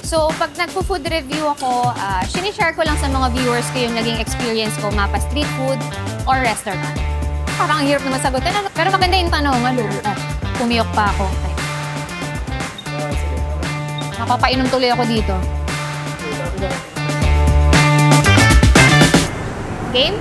So, pag nagpo-food review ako, sinishare ko lang sa mga viewers ko yung naging experience ko, mapa street food or restaurant. Parang ang hirap naman sagutin, pero maganda yung tanong, pumiyok pa ako. Napapainom tuloy ako dito. Game?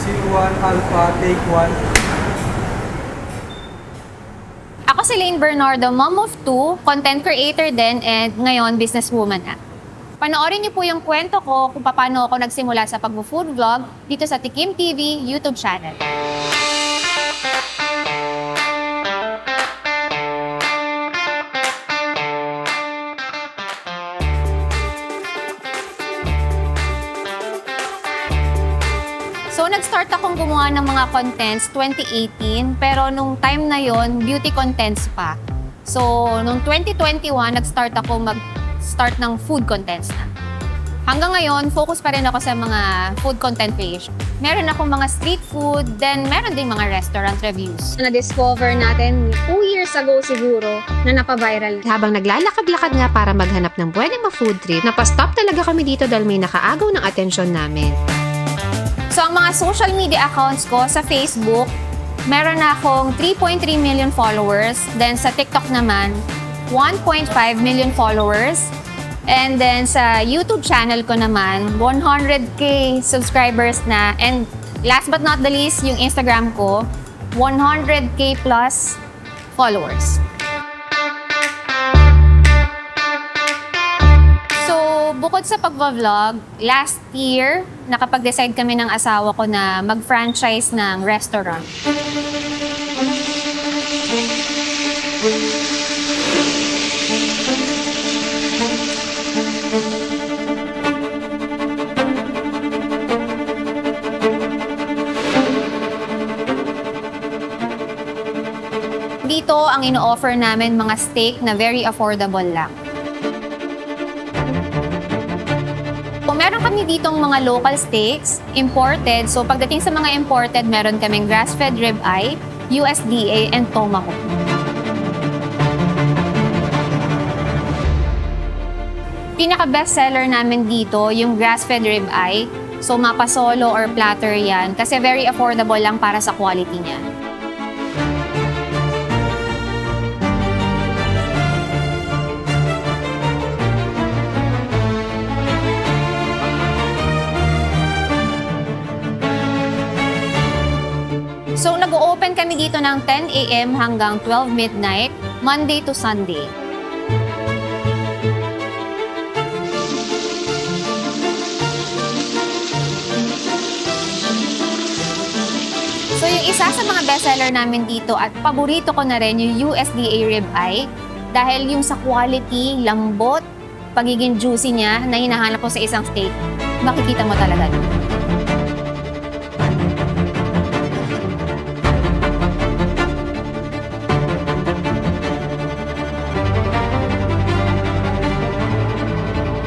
C1 Alpha, take 1. Ako si Lane Bernardo, mom of 2, content creator din, and ngayon businesswoman na. Panoorin niyo po yung kwento ko kung paano ako nagsimula sa pag-food vlog dito sa Tikim TV YouTube channel. So, nag-start akong gumawa ng mga contents 2018, pero nung time na yon beauty contents pa. So, nung 2021, nag-start ako mag-start ng food contents na. Hanggang ngayon, focus pa rin ako sa mga food content creation. Meron akong mga street food, then meron din mga restaurant reviews. Na-discover natin 2 years ago siguro na napaviral. Habang naglalakad-lakad nga para maghanap ng pwedeng ma-food trip, napastop talaga kami dito dahil may nakaagaw ng atensyon namin. So, ang mga social media accounts ko sa Facebook, meron na akong 3.3 million followers. Then sa TikTok naman, 1.5 million followers. And then sa YouTube channel ko naman, 100K subscribers na. And last but not the least, yung Instagram ko, 100K plus followers. Bukod sa pag-vlog, last year, nakapag-decide kami ng asawa ko na mag-franchise ng restaurant. Dito, ang ino-offer namin mga steak na very affordable lang. Meron kami ditong mga local steaks, imported. So pagdating sa mga imported, meron kaming grass-fed ribeye, USDA, and tomahawk. Pinaka-best seller namin dito, yung grass-fed ribeye. So mapa solo or platter yan kasi very affordable lang para sa quality niya. So, nag-o-open kami dito ng 10 AM hanggang 12 midnight, Monday to Sunday. So, yung isa sa mga bestseller namin dito at paborito ko na rin yung USDA ribeye dahil yung sa quality, lambot, pagiging juicy niya na hinahanap ko sa isang steak, makikita mo talaga.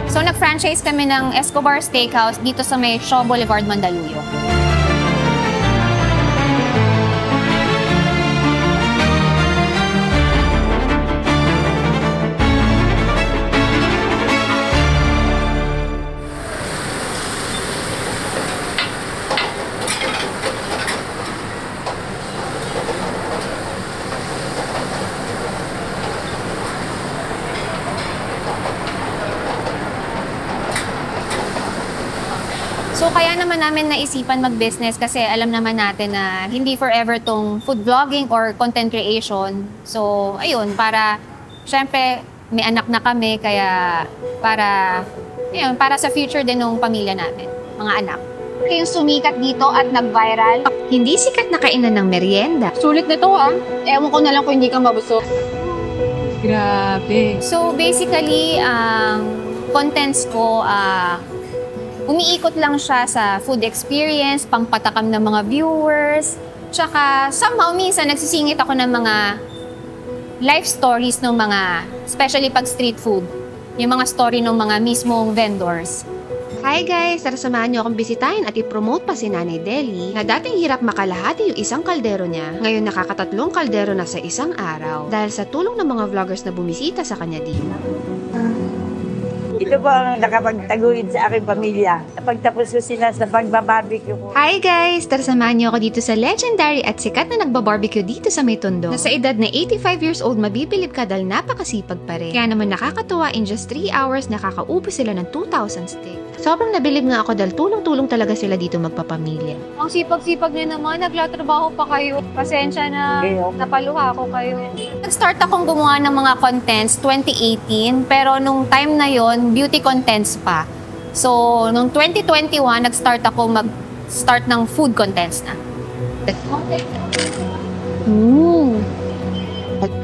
So, nag-franchise kami ng Escobar Steakhouse dito sa may Shaw Boulevard, Mandaluyong. So, kaya naman namin naisipan mag-business kasi alam naman natin na hindi forever tong food vlogging or content creation. So, ayun, para, syempre, may anak na kami, kaya para sa future din ng pamilya namin, mga anak. Yung sumikat dito at nag-viral. Hindi sikat na kainan ng merienda. Sulit na to Ewan ko na lang kung hindi ka mabusog. Grabe. So, basically, contents ko, umiikot lang siya sa food experience, pampatakam ng mga viewers, tsaka somehow minsan nagsisingit ako ng mga life stories ng mga, especially pag street food, yung mga story ng mga mismong vendors. Hi guys! Tara samahan niyo akong bisitahin at i-promote pa si Nanay Deli na dating hirap makalahati yung isang kaldero niya. Ngayon nakakatatlong kaldero na sa isang araw dahil sa tulong ng mga vloggers na bumisita sa kanya dito. Ito po ang nakapagtaguyod sa aking pamilya. Napagtapos ko sila sa pagbabarbecue ko. Hi guys! Tara samahan niyo ako dito sa legendary at sikat na nagbabarbecue dito sa May Tondo. Na sa edad na 85 years old, mabibilib ka dahil napakasipag pa rin. Kaya naman nakakatuwa, in just 3 hours nakakaubos sila ng 2,000 steak. Sobrang nabilib nga ako dahil tulong-tulong talaga sila dito magpapamilya. Ang sipag-sipag niyo naman, naglatrabaho pa kayo. Pasensya na, napaluha ako kayo. Nag-start akong gumawa ng mga contents 2018, pero nung time na yon beauty contents pa. So, nung 2021, nag-start ako mag-start ng food contents na.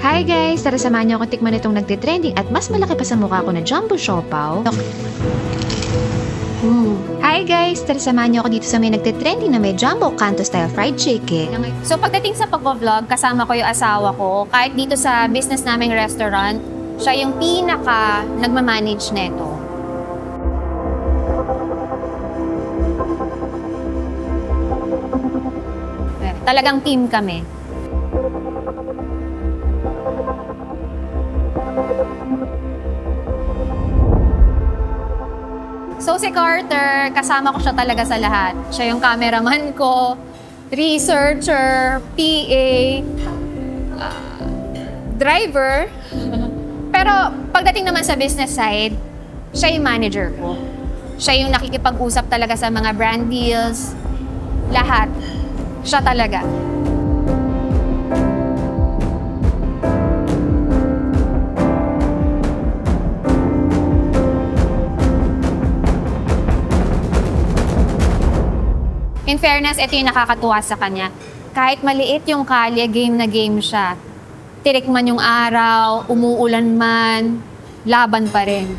Hi guys! Tara samahan niyo ako tikman itong nagtitrending at mas malaki pa sa mukha ko na jumbo siopaw. Hi guys! Tara samahan niyo ako dito sa may nagtitrending na may jumbo canto style fried chicken. So, pagdating sa pag-vlog, kasama ko yung asawa ko. Kahit dito sa business naming restaurant, siya yung pinaka nagmamanage neto. Talagang team kami. So si Carter, kasama ko siya talaga sa lahat. Siya yung cameraman ko, researcher, PA, driver. Pero pagdating naman sa business side, siya yung manager ko. Siya yung nakikipag-usap talaga sa mga brand deals, lahat. Siya talaga. In fairness, ito yung nakakatuwa sa kanya. Kahit maliit yung kalye, game na game siya. Tirik man yung araw, umuulan man, laban pa rin.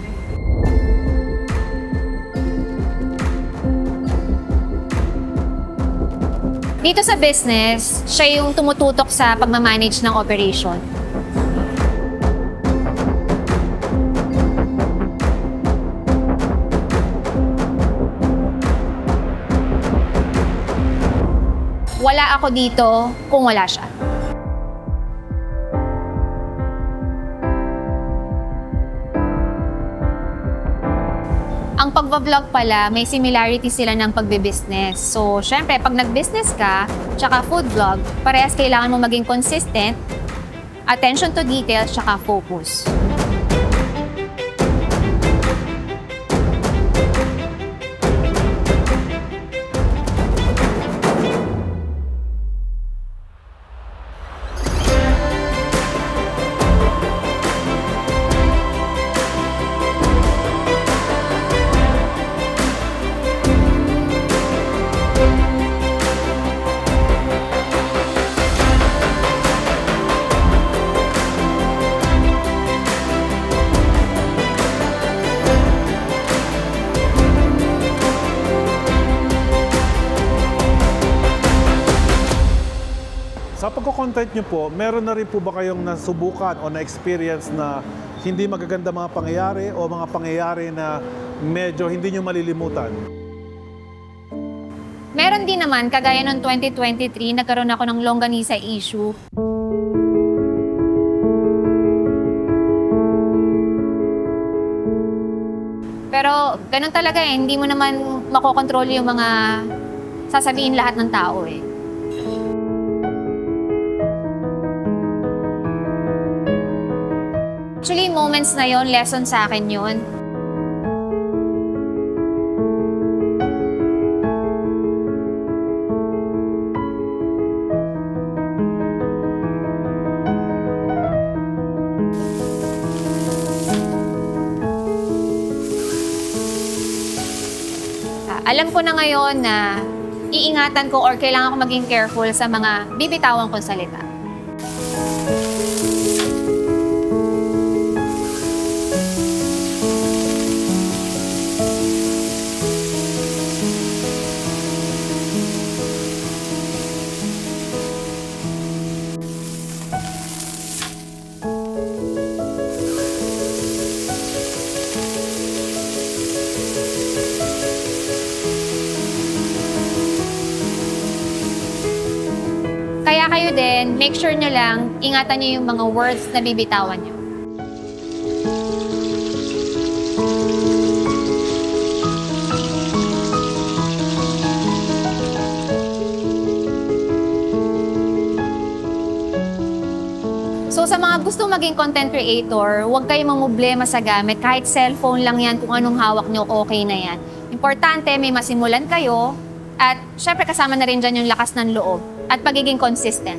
Dito sa business, siya yung tumututok sa pagmamanage ng operation. Wala ako dito kung wala siya. Ang pagbablog pala, may similarity sila ng pagbe-business. So, syempre, pag nag-business ka, tsaka food vlog, parehas kailangan mo maging consistent, attention to details, tsaka focus. Sa pagko-content nyo po, meron na rin po ba kayong nasubukan o na-experience na hindi magaganda mga pangyayari o mga pangyayari na medyo hindi nyo malilimutan? Meron din naman, kagaya noong 2023, nagkaroon ako ng longganisa issue. Pero ganun talaga eh, hindi mo naman makokontrol yung mga sasabihin lahat ng tao eh. Actually, moments na yon, lesson sa akin yun. Alam ko na ngayon na iingatan ko or kailangan ko maging careful sa mga bibitawan kong salita. And make sure nyo lang, ingatan nyo yung mga words na bibitawan nyo. So sa mga gusto maging content creator, huwag kayong mamblema sa gamit. Kahit cellphone lang yan, kung anong hawak nyo, okay na yan. Importante, may masimulan kayo. At syempre kasama na rin dyan yung lakas ng loob at pagiging consistent.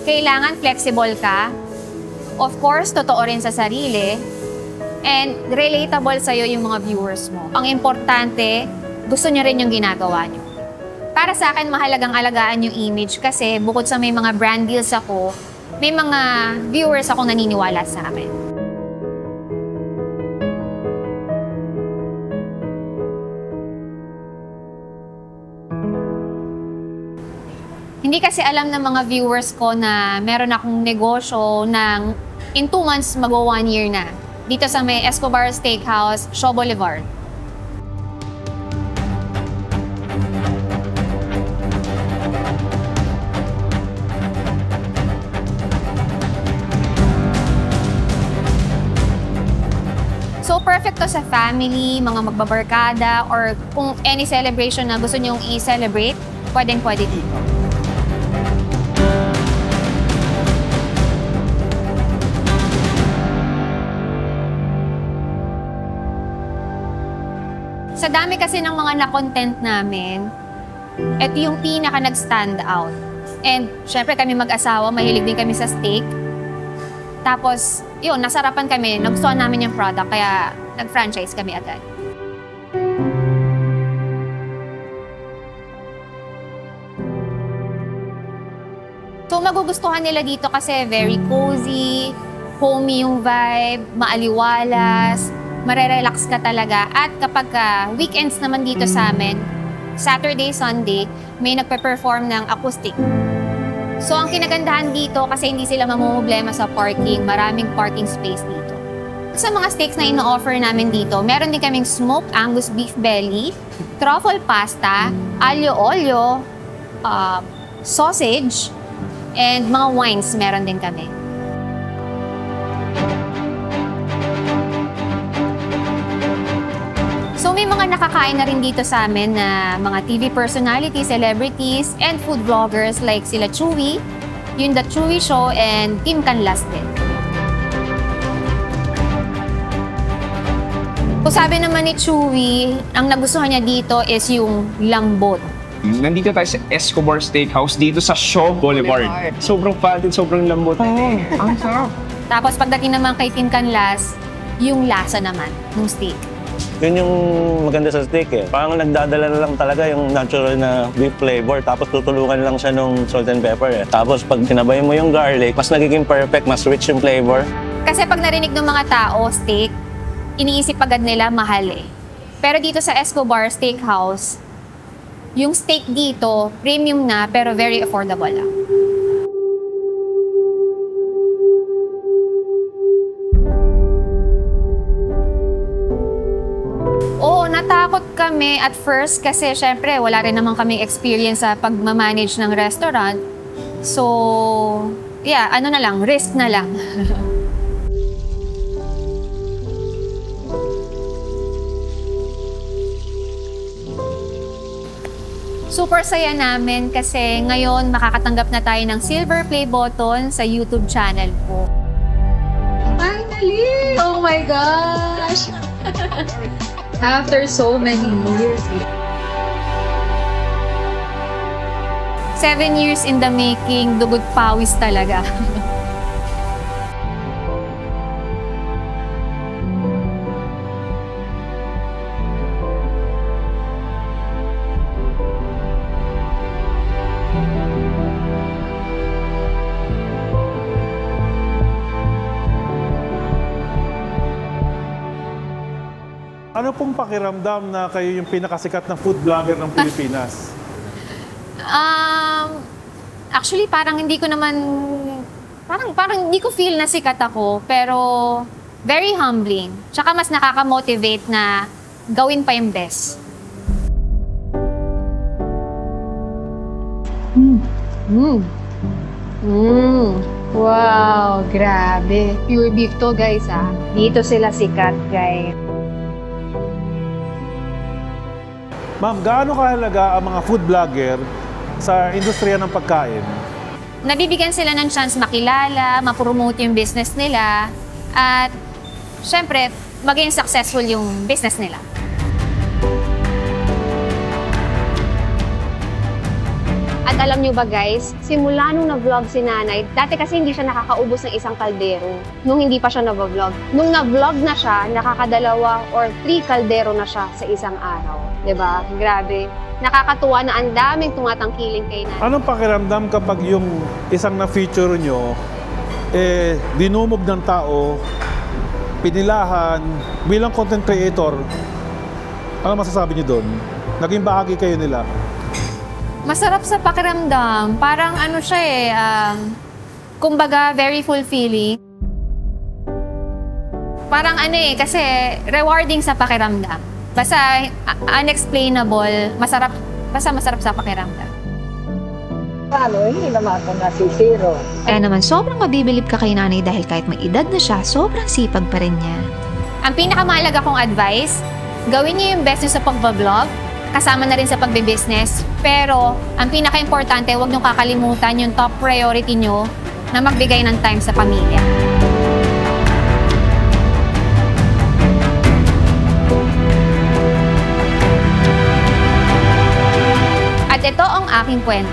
Kailangan flexible ka. Of course, totoo rin sa sarili. And relatable sa'yo yung mga viewers mo. Ang importante, gusto nyo rin yung ginagawa nyo. Para sa akin, mahalagang alagaan yung image kasi bukod sa may mga brand deals ako, may mga viewers akong naniniwala sa akin. Hindi kasi alam ng mga viewers ko na meron akong negosyo ng in 2 months mag-1 year na. Dito sa may Escobar Steakhouse, Shaw Boulevard. So, perfect to sa family, mga magbabarkada, or kung any celebration na gusto nyong i-celebrate, pwedeng-pwede dito. Sa dami kasi ng mga na-content namin, ito yung pinaka nag-stand out. And syempre kami mag-asawa, mahilig din kami sa steak. Tapos, yun, nasarapan kami, nagustuhan namin yung product, kaya nag-franchise kami agad. So, magugustuhan nila dito kasi very cozy, homey yung vibe, maaliwalas, marerelax ka talaga. At kapag weekends naman dito sa amin, Saturday, Sunday, may nagpe-perform ng acoustic. So, ang kinagandahan dito kasi hindi sila mamumblema sa parking, maraming parking space dito. Sa mga steaks na ino-offer namin dito, meron din kaming smoked Angus beef belly, truffle pasta, aglio olio, sausage, and mga wines meron din kami. So may mga nakakain na rin dito sa amin na mga TV personalities, celebrities, and food vloggers like sila Chewy, yung The Chewy Show, and Kim Canlas din. So sabi naman ni Chewy, ang nagustuhan niya dito is yung lambot. Nandito tayo sa Escobar Steakhouse dito sa Shaw Boulevard. Sobrang fatted, sobrang lambot. Ang sarap. Tapos pagdating naman kay Kim Canlas, yung lasa naman ng steak. Yun yung maganda sa steak eh. Parang nagdadala na lang talaga yung natural na beef flavor tapos tutulungan lang siya nung salt and pepper eh. Tapos pag sinabay mo yung garlic, mas nagiging perfect, mas rich yung flavor. Kasi pag narinig ng mga tao, steak, iniisip agad nila mahal eh. Pero dito sa Escobar Steakhouse, yung steak dito, premium na pero very affordable lang. Oo, natakot kami at first kasi syempre wala rin naman kaming experience sa pag-manage ng restaurant. So, yeah, ano na lang, risk na lang. Super saya namin kasi ngayon makakatanggap na tayo ng silver play button sa YouTube channel ko. Finally! Oh my gosh! After so many years. 7 years in the making, dugot pawis talaga. Ano pong pakiramdam na kayo yung pinakasikat na food vlogger ng Pilipinas? Actually, parang hindi ko naman, parang hindi ko feel na sikat ako, pero very humbling. Tsaka mas nakaka-motivate na gawin pa yung best. Wow, grabe. Pure beef to, guys, ah. Dito sila sikat, guys. Ma'am, gaano kahalaga ang mga food vlogger sa industriya ng pagkain? Nabibigyan sila ng chance makilala, mapromote yung business nila, at syempre, maging successful yung business nila. At alam nyo ba guys, simula nung na-vlog si nanay, dati kasi hindi siya nakakaubos ng isang kaldero nung hindi pa siya na-vlog. Nung na-vlog na siya, nakakadalawa or 3 kaldero na siya sa isang araw. 'Di ba? Grabe. Nakakatuwa na ang daming tumatangkiling kay nanay. Anong pakiramdam kapag yung isang na-feature nyo, dinumog ng tao, pinilahan, bilang content creator, ano masasabi nyo doon? Naging bahagi kayo nila? Masarap sa pakiramdam. Parang ano siya kumbaga very fulfilling. Parang ano kasi rewarding sa pakiramdam. Basta unexplainable, basta masarap sa pakiramdam. Paano? Hindi naman ako nasisiro. Kaya naman sobrang mabibilib ka kay nanay dahil kahit may edad na siya, sobrang sipag pa rin niya. Ang pinakamahalaga kong advice, gawin niyo yung best niyo sa pag-vlog, kasama na rin sa pagbe-business. Pero, ang pinaka-importante, huwag niyong kakalimutan yung top priority niyo na magbigay ng time sa pamilya. At ito ang aking kwento.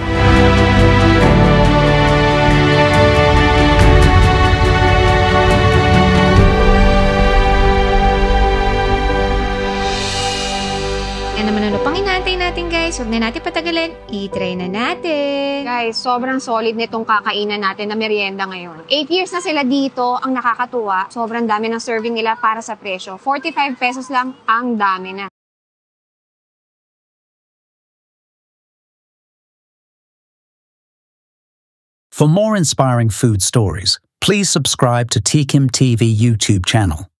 Yan naman ano pang inaantay natin guys. Huwag na natin patagalin. I-try na natin. Guys, sobrang solid nitong kakainan natin na merienda ngayon. 8 years na sila dito. Ang nakakatuwa, sobrang dami ng serving nila para sa presyo. 45 pesos lang, ang dami na. For more inspiring food stories, please subscribe to TKIM TV YouTube channel.